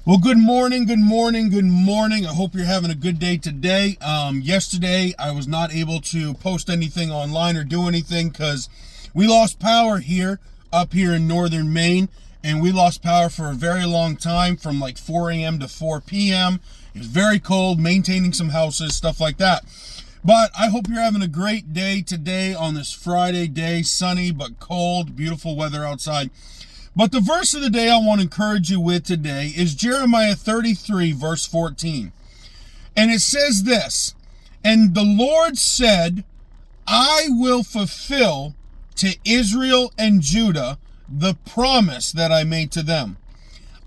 Well, good morning, good morning, good morning. I hope you're having a good day today. Yesterday, I was not able to post anything online or do anything because we lost power up here in northern Maine, and we lost power for a very long time from like 4 a.m. to 4 p.m. It was very cold, maintaining some houses, stuff like that. But I hope you're having a great day today on this Friday day, sunny but cold, beautiful weather outside. But the verse of the day I want to encourage you with today is Jeremiah 33, verse 14. And it says this, "And the Lord said, I will fulfill to Israel and Judah the promise that I made to them."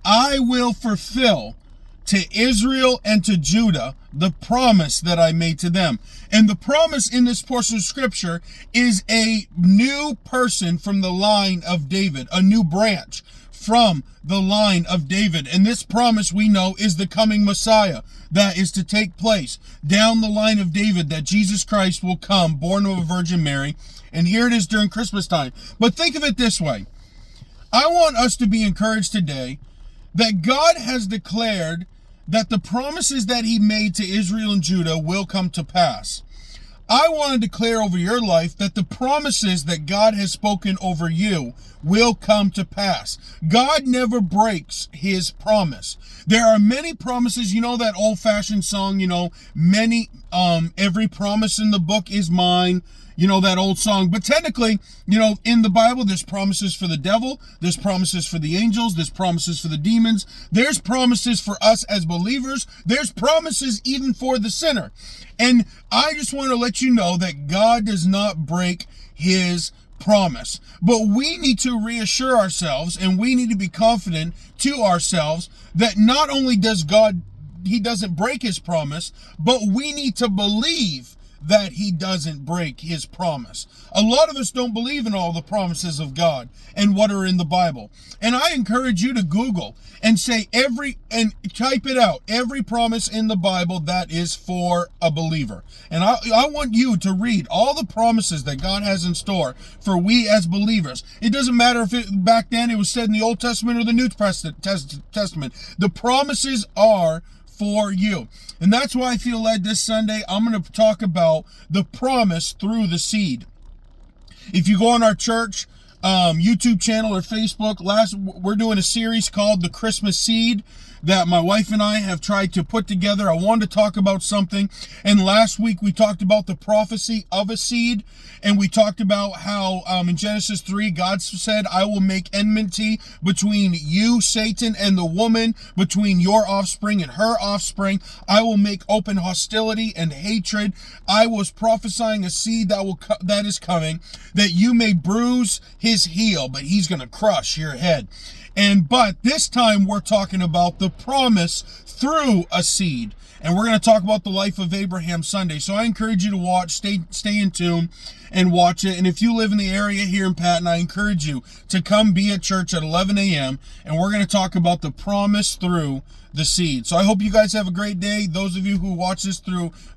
I will fulfill to Israel and to Judah the promise that I made to them. And the promise in this portion of scripture is a new person from the line of David, a new branch from the line of David. And this promise we know is the coming Messiah that is to take place down the line of David, that Jesus Christ will come, born of a Virgin Mary. And here it is during Christmas time. But think of it this way. I want us to be encouraged today that God has declared that the promises that he made to Israel and Judah will come to pass. I want to declare over your life that the promises that God has spoken over you will come to pass. God never breaks his promise. There are many promises. You know that old-fashioned song, every promise in the book is mine. You know that old song. But technically, in the Bible, there's promises for the devil. There's promises for the angels. There's promises for the demons. There's promises for us as believers. There's promises even for the sinner. And I just want to let you know that God does not break his promise. But we need to reassure ourselves, and we need to be confident to ourselves that not only does God, he doesn't break his promise, but we need to believe that he doesn't break his promise. A lot of us don't believe in all the promises of God and what are in the Bible. And I encourage you to Google and say and type it out, every promise in the Bible that is for a believer. And I want you to read all the promises that God has in store for we as believers. It doesn't matter if back then it was said in the Old Testament or the New Testament. The promises are for you. And that's why I feel led this Sunday, I'm going to talk about the promise through the seed. If you go on our church YouTube channel or Facebook, we're doing a series called The Christmas Seed that my wife and I have tried to put together. I wanted to talk about something. And last week we talked about the prophecy of a seed. And we talked about how in Genesis 3, God said, I will make enmity between you, Satan, and the woman, between your offspring and her offspring. I will make open hostility and hatred. I was prophesying a seed that is coming, that you may bruise his heel, but he's going to crush your head. But this time we're talking about the promise through a seed. And we're going to talk about the life of Abraham Sunday. So I encourage you to watch, stay in tune and watch it. And if you live in the area here in Patton, I encourage you to come be at church at 11 a.m. And we're going to talk about the promise through the seed. So I hope you guys have a great day. Those of you who watch this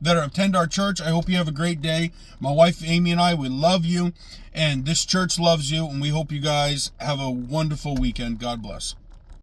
that attend our church, I hope you have a great day. My wife, Amy, and I, we love you. And this church loves you. And we hope you guys have a wonderful weekend. God bless.